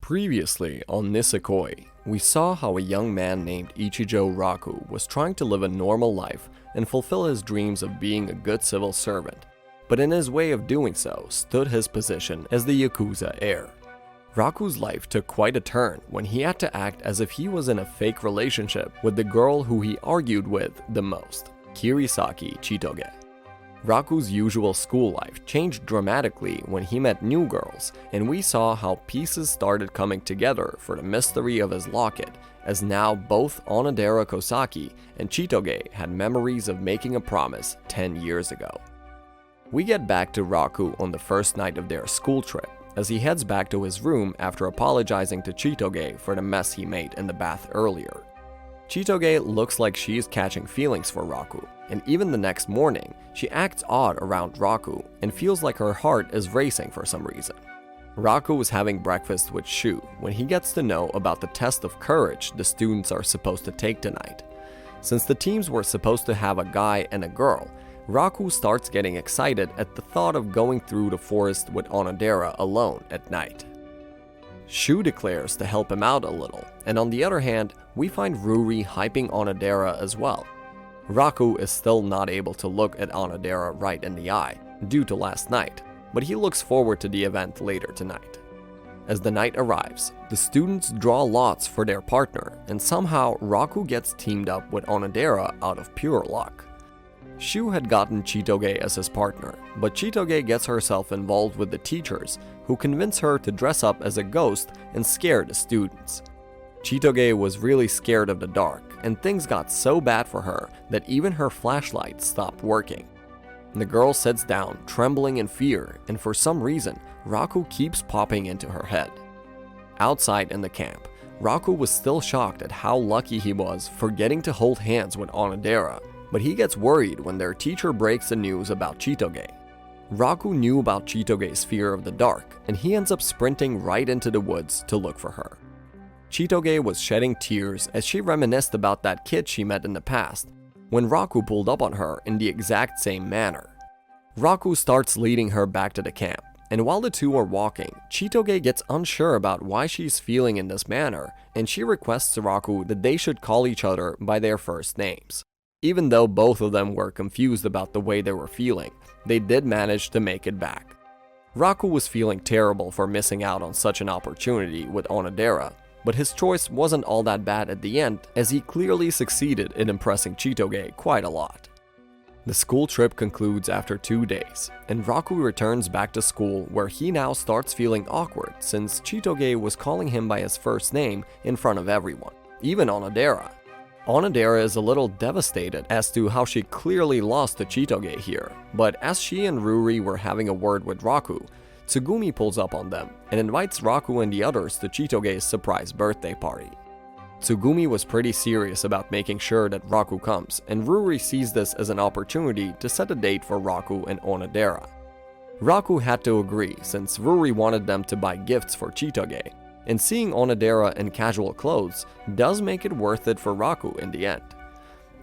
Previously on Nisekoi, we saw how a young man named Ichijo Raku was trying to live a normal life and fulfill his dreams of being a good civil servant, but in his way of doing so stood his position as the Yakuza heir. Raku's life took quite a turn when he had to act as if he was in a fake relationship with the girl who he argued with the most, Kirisaki Chitoge. Raku's usual school life changed dramatically when he met new girls, and we saw how pieces started coming together for the mystery of his locket, as now both Onodera Kosaki and Chitoge had memories of making a promise 10 years ago. We get back to Raku on the first night of their school trip, as he heads back to his room after apologizing to Chitoge for the mess he made in the bath earlier. Chitoge looks like she's catching feelings for Raku, and even the next morning, she acts odd around Raku and feels like her heart is racing for some reason. Raku is having breakfast with Shu when he gets to know about the test of courage the students are supposed to take tonight. Since the teams were supposed to have a guy and a girl, Raku starts getting excited at the thought of going through the forest with Onodera alone at night. Shu declares to help him out a little, and on the other hand, we find Ruri hyping Onodera as well. Raku is still not able to look at Onodera right in the eye, due to last night, but he looks forward to the event later tonight. As the night arrives, the students draw lots for their partner, and somehow Raku gets teamed up with Onodera out of pure luck. Shu had gotten Chitoge as his partner, but Chitoge gets herself involved with the teachers, who convince her to dress up as a ghost and scare the students. Chitoge was really scared of the dark, and things got so bad for her that even her flashlight stopped working. The girl sits down, trembling in fear, and for some reason, Raku keeps popping into her head. Outside in the camp, Raku was still shocked at how lucky he was for getting to hold hands with Onodera, but he gets worried when their teacher breaks the news about Chitoge. Raku knew about Chitoge's fear of the dark, and he ends up sprinting right into the woods to look for her. Chitoge was shedding tears as she reminisced about that kid she met in the past, when Raku pulled up on her in the exact same manner. Raku starts leading her back to the camp, and while the two are walking, Chitoge gets unsure about why she's feeling in this manner, and she requests Raku that they should call each other by their first names. Even though both of them were confused about the way they were feeling, they did manage to make it back. Raku was feeling terrible for missing out on such an opportunity with Onodera, but his choice wasn't all that bad at the end, as he clearly succeeded in impressing Chitoge quite a lot. The school trip concludes after 2 days, and Raku returns back to school where he now starts feeling awkward since Chitoge was calling him by his first name in front of everyone, even Onodera. Onodera is a little devastated as to how she clearly lost to Chitoge here, but as she and Ruri were having a word with Raku, Tsugumi pulls up on them and invites Raku and the others to Chitoge's surprise birthday party. Tsugumi was pretty serious about making sure that Raku comes, and Ruri sees this as an opportunity to set a date for Raku and Onodera. Raku had to agree since Ruri wanted them to buy gifts for Chitoge, and seeing Onodera in casual clothes does make it worth it for Raku in the end.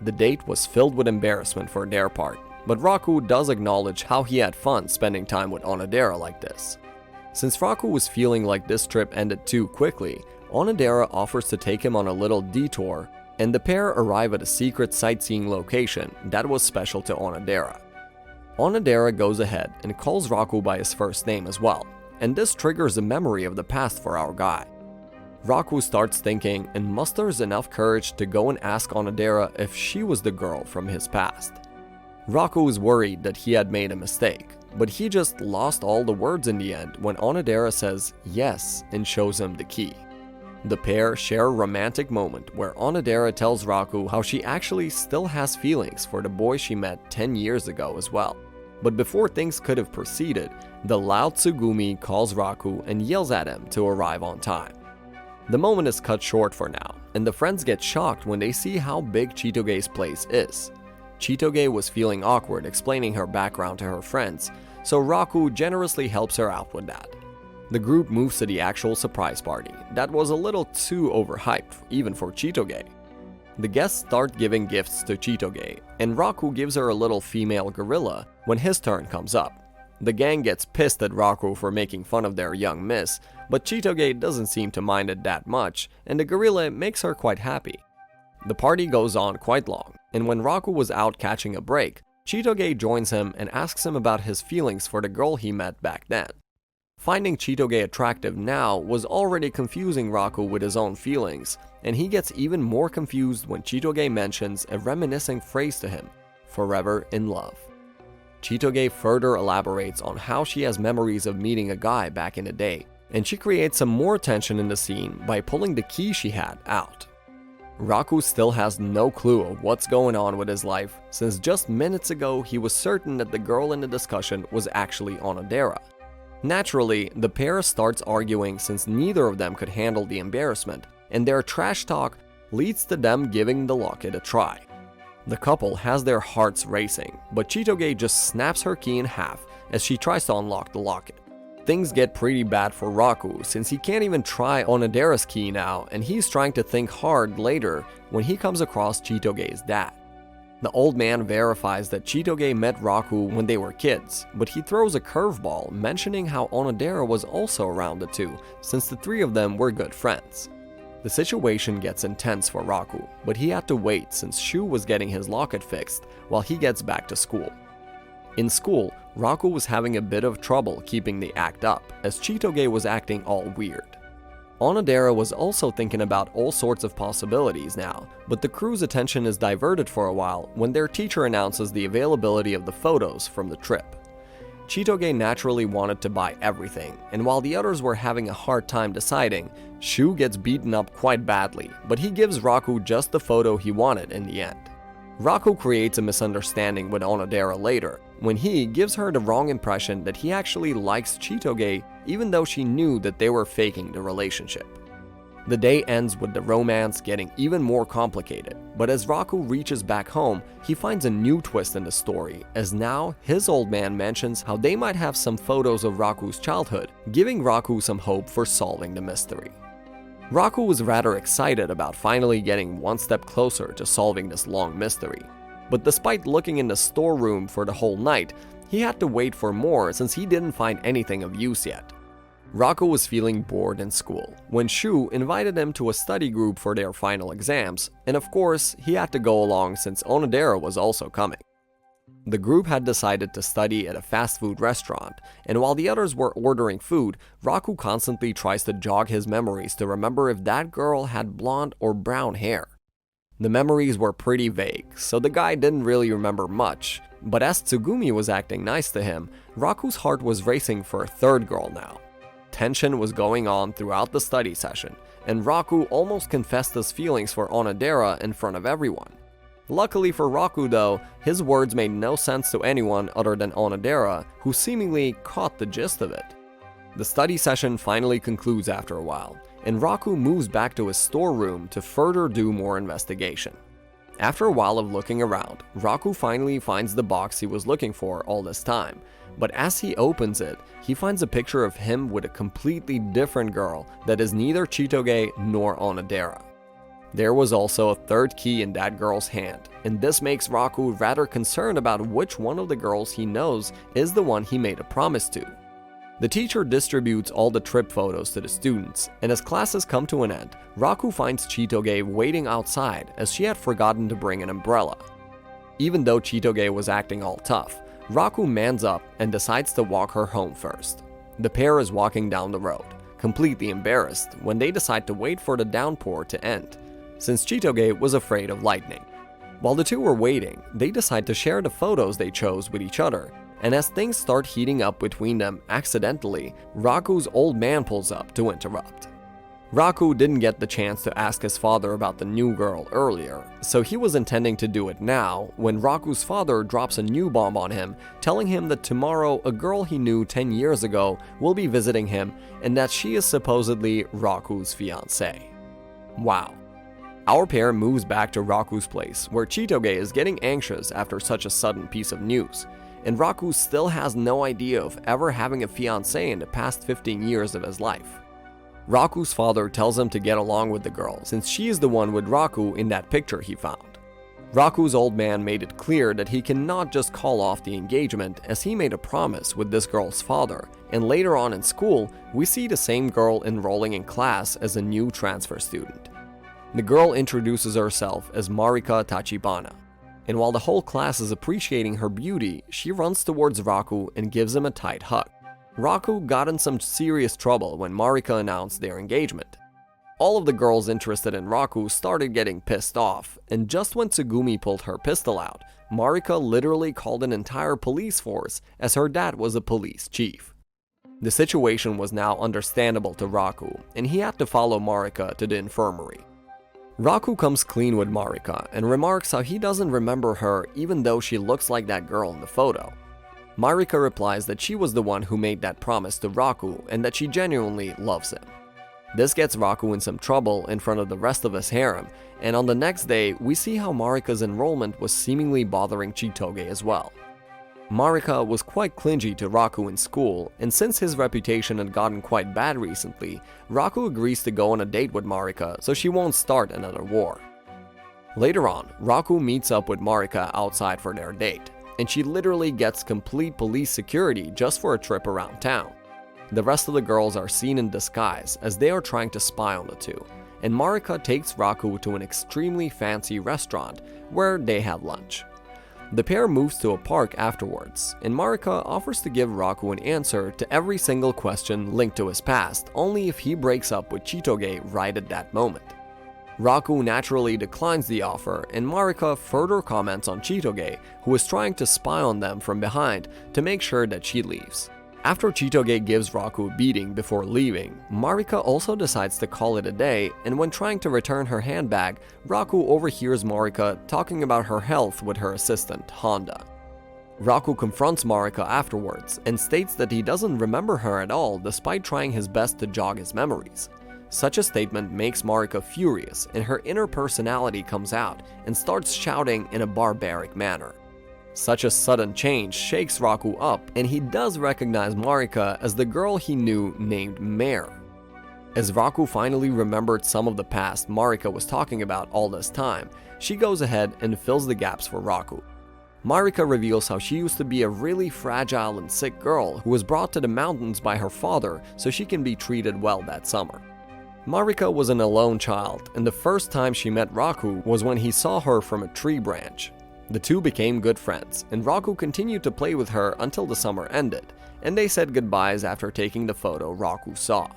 The date was filled with embarrassment for their part, but Raku does acknowledge how he had fun spending time with Onodera like this. Since Raku was feeling like this trip ended too quickly, Onodera offers to take him on a little detour, and the pair arrive at a secret sightseeing location that was special to Onodera. Onodera goes ahead and calls Raku by his first name as well, and this triggers a memory of the past for our guy. Raku starts thinking and musters enough courage to go and ask Onodera if she was the girl from his past. Raku is worried that he had made a mistake, but he just lost all the words in the end when Onodera says yes and shows him the key. The pair share a romantic moment where Onodera tells Raku how she actually still has feelings for the boy she met 10 years ago as well. But before things could have proceeded, the loud Tsugumi calls Raku and yells at him to arrive on time. The moment is cut short for now, and the friends get shocked when they see how big Chitoge's place is. Chitoge was feeling awkward explaining her background to her friends, so Raku generously helps her out with that. The group moves to the actual surprise party that was a little too overhyped even for Chitoge. The guests start giving gifts to Chitoge, and Raku gives her a little female gorilla when his turn comes up. The gang gets pissed at Raku for making fun of their young miss, but Chitoge doesn't seem to mind it that much, and the gorilla makes her quite happy. The party goes on quite long, and when Raku was out catching a break, Chitoge joins him and asks him about his feelings for the girl he met back then. Finding Chitoge attractive now was already confusing Raku with his own feelings, and he gets even more confused when Chitoge mentions a reminiscing phrase to him, "forever in love." Chitoge further elaborates on how she has memories of meeting a guy back in the day, and she creates some more tension in the scene by pulling the key she had out. Raku still has no clue of what's going on with his life, since just minutes ago he was certain that the girl in the discussion was actually Onodera. Naturally, the pair starts arguing since neither of them could handle the embarrassment, and their trash talk leads to them giving the locket a try. The couple has their hearts racing, but Chitoge just snaps her key in half as she tries to unlock the locket. Things get pretty bad for Raku since he can't even try Onodera's key now, and he's trying to think hard later when he comes across Chitoge's dad. The old man verifies that Chitoge met Raku when they were kids, but he throws a curveball mentioning how Onodera was also around the two, since the three of them were good friends. The situation gets intense for Raku, but he had to wait since Shu was getting his locket fixed while he gets back to school. In school, Raku was having a bit of trouble keeping the act up, as Chitoge was acting all weird. Onodera was also thinking about all sorts of possibilities now, but the crew's attention is diverted for a while when their teacher announces the availability of the photos from the trip. Chitoge naturally wanted to buy everything, and while the others were having a hard time deciding, Shu gets beaten up quite badly, but he gives Raku just the photo he wanted in the end. Raku creates a misunderstanding with Onodera later, when he gives her the wrong impression that he actually likes Chitoge even though she knew that they were faking the relationship. The day ends with the romance getting even more complicated, but as Raku reaches back home, he finds a new twist in the story, as now his old man mentions how they might have some photos of Raku's childhood, giving Raku some hope for solving the mystery. Raku was rather excited about finally getting one step closer to solving this long mystery, but despite looking in the storeroom for the whole night, he had to wait for more since he didn't find anything of use yet. Raku was feeling bored in school when Shu invited him to a study group for their final exams, and of course, he had to go along since Onodera was also coming. The group had decided to study at a fast food restaurant, and while the others were ordering food, Raku constantly tries to jog his memories to remember if that girl had blonde or brown hair. The memories were pretty vague, so the guy didn't really remember much, but as Tsugumi was acting nice to him, Raku's heart was racing for a third girl now. Tension was going on throughout the study session, and Raku almost confessed his feelings for Onodera in front of everyone. Luckily for Raku though, his words made no sense to anyone other than Onodera, who seemingly caught the gist of it. The study session finally concludes after a while, and Raku moves back to his storeroom to further do more investigation. After a while of looking around, Raku finally finds the box he was looking for all this time, but as he opens it, he finds a picture of him with a completely different girl that is neither Chitoge nor Onodera. There was also a third key in that girl's hand, and this makes Raku rather concerned about which one of the girls he knows is the one he made a promise to. The teacher distributes all the trip photos to the students, and as classes come to an end, Raku finds Chitoge waiting outside as she had forgotten to bring an umbrella. Even though Chitoge was acting all tough, Raku mans up and decides to walk her home first. The pair is walking down the road, completely embarrassed when they decide to wait for the downpour to end, since Chitoge was afraid of lightning. While the two were waiting, they decide to share the photos they chose with each other, and as things start heating up between them accidentally, Raku's old man pulls up to interrupt. Raku didn't get the chance to ask his father about the new girl earlier, so he was intending to do it now when Raku's father drops a new bomb on him, telling him that tomorrow a girl he knew 10 years ago will be visiting him and that she is supposedly Raku's fiancée. Wow. Our pair moves back to Raku's place, where Chitoge is getting anxious after such a sudden piece of news, and Raku still has no idea of ever having a fiancée in the past 15 years of his life. Raku's father tells him to get along with the girl since she is the one with Raku in that picture he found. Raku's old man made it clear that he cannot just call off the engagement, as he made a promise with this girl's father, and later on in school, we see the same girl enrolling in class as a new transfer student. The girl introduces herself as Marika Tachibana, and while the whole class is appreciating her beauty, she runs towards Raku and gives him a tight hug. Raku got in some serious trouble when Marika announced their engagement. All of the girls interested in Raku started getting pissed off, and just when Tsugumi pulled her pistol out, Marika literally called an entire police force as her dad was a police chief. The situation was now understandable to Raku, and he had to follow Marika to the infirmary. Raku comes clean with Marika and remarks how he doesn't remember her even though she looks like that girl in the photo. Marika replies that she was the one who made that promise to Raku and that she genuinely loves him. This gets Raku in some trouble in front of the rest of his harem, and on the next day, we see how Marika's enrollment was seemingly bothering Chitoge as well. Marika was quite clingy to Raku in school, and since his reputation had gotten quite bad recently, Raku agrees to go on a date with Marika so she won't start another war. Later on, Raku meets up with Marika outside for their date, and she literally gets complete police security just for a trip around town. The rest of the girls are seen in disguise as they are trying to spy on the two, and Marika takes Raku to an extremely fancy restaurant where they have lunch. The pair moves to a park afterwards, and Marika offers to give Raku an answer to every single question linked to his past, only if he breaks up with Chitoge right at that moment. Raku naturally declines the offer, and Marika further comments on Chitoge, who is trying to spy on them from behind to make sure that she leaves. After Chitoge gives Raku a beating before leaving, Marika also decides to call it a day, and when trying to return her handbag, Raku overhears Marika talking about her health with her assistant, Honda. Raku confronts Marika afterwards and states that he doesn't remember her at all despite trying his best to jog his memories. Such a statement makes Marika furious, and her inner personality comes out and starts shouting in a barbaric manner. Such a sudden change shakes Raku up, and he does recognize Marika as the girl he knew named Mare. As Raku finally remembered some of the past Marika was talking about all this time, she goes ahead and fills the gaps for Raku. Marika reveals how she used to be a really fragile and sick girl who was brought to the mountains by her father so she can be treated well that summer. Marika was an alone child, and the first time she met Raku was when he saw her from a tree branch. The two became good friends, and Raku continued to play with her until the summer ended, and they said goodbyes after taking the photo Raku saw.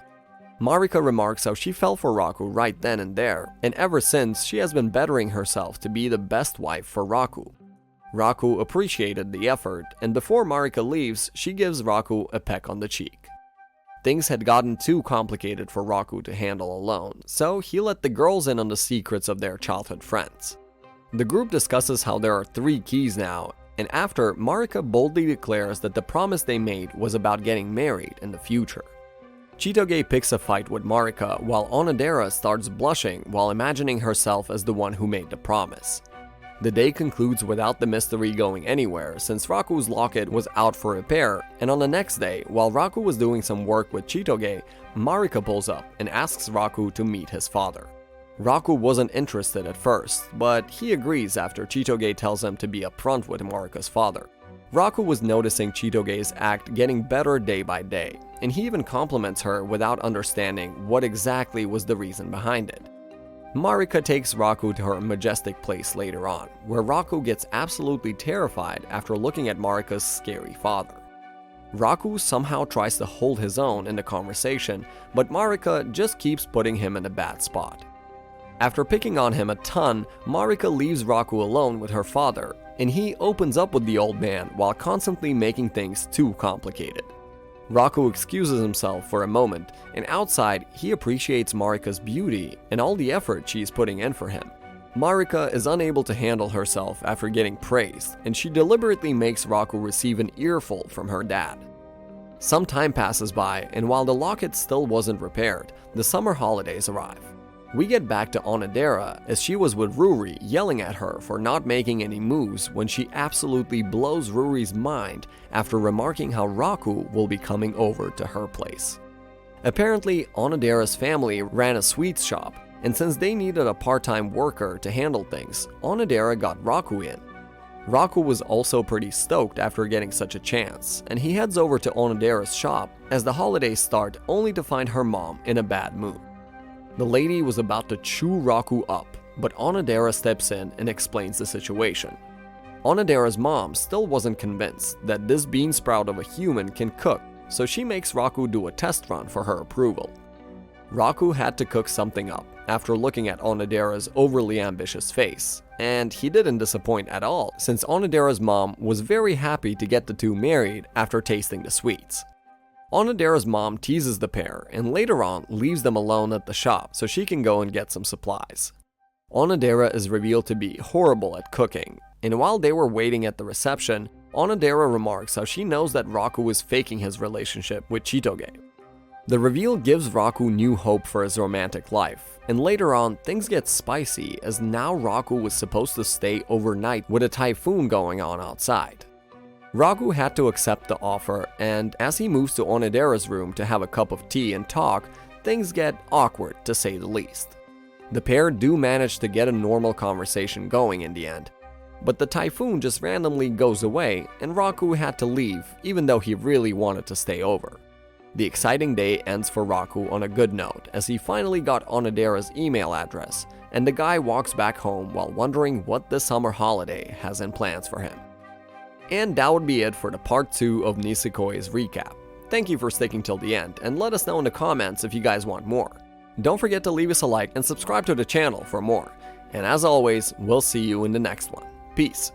Marika remarks how she fell for Raku right then and there, and ever since she has been bettering herself to be the best wife for Raku. Raku appreciated the effort, and before Marika leaves, she gives Raku a peck on the cheek. Things had gotten too complicated for Raku to handle alone, so he let the girls in on the secrets of their childhood friends. The group discusses how there are 3 keys now, and after, Marika boldly declares that the promise they made was about getting married in the future. Chitoge picks a fight with Marika while Onodera starts blushing while imagining herself as the one who made the promise. The day concludes without the mystery going anywhere since Raku's locket was out for repair, and on the next day, while Raku was doing some work with Chitoge, Marika pulls up and asks Raku to meet his father. Raku wasn't interested at first, but he agrees after Chitoge tells him to be upfront with Marika's father. Raku was noticing Chitoge's act getting better day by day, and he even compliments her without understanding what exactly was the reason behind it. Marika takes Raku to her majestic place later on, where Raku gets absolutely terrified after looking at Marika's scary father. Raku somehow tries to hold his own in the conversation, but Marika just keeps putting him in a bad spot. After picking on him a ton, Marika leaves Raku alone with her father, and he opens up with the old man while constantly making things too complicated. Raku excuses himself for a moment, and outside, he appreciates Marika's beauty and all the effort she is putting in for him. Marika is unable to handle herself after getting praised, and she deliberately makes Raku receive an earful from her dad. Some time passes by, and while the locket still wasn't repaired, the summer holidays arrive. We get back to Onodera as she was with Ruri yelling at her for not making any moves when she absolutely blows Ruri's mind after remarking how Raku will be coming over to her place. Apparently, Onodera's family ran a sweets shop, And since they needed a part-time worker to handle things, Onodera got Raku in. Raku was also pretty stoked after getting such a chance, and he heads over to Onodera's shop as the holidays start, only to find her mom in a bad mood. The lady was about to chew Raku up, but Onodera steps in and explains the situation. Onodera's mom still wasn't convinced that this bean sprout of a human can cook, so she makes Raku do a test run for her approval. Raku had to cook something up after looking at Onodera's overly ambitious face, and he didn't disappoint at all since Onodera's mom was very happy to get the two married after tasting the sweets. Onodera's mom teases the pair and later on leaves them alone at the shop so she can go and get some supplies. Onodera is revealed to be horrible at cooking, and while they were waiting at the reception, Onodera remarks how she knows that Raku is faking his relationship with Chitoge. The reveal gives Raku new hope for his romantic life, and later on things get spicy as now Raku was supposed to stay overnight with a typhoon going on outside. Raku had to accept the offer, and as he moves to Onodera's room to have a cup of tea and talk, things get awkward to say the least. The pair do manage to get a normal conversation going in the end, but the typhoon just randomly goes away and Raku had to leave even though he really wanted to stay over. The exciting day ends for Raku on a good note as he finally got Onodera's email address, and the guy walks back home while wondering what this summer holiday has in plans for him. And that would be it for the part 2 of Nisekoi's recap. Thank you for sticking till the end, and let us know in the comments if you guys want more. Don't forget to leave us a like and subscribe to the channel for more. And as always, we'll see you in the next one. Peace.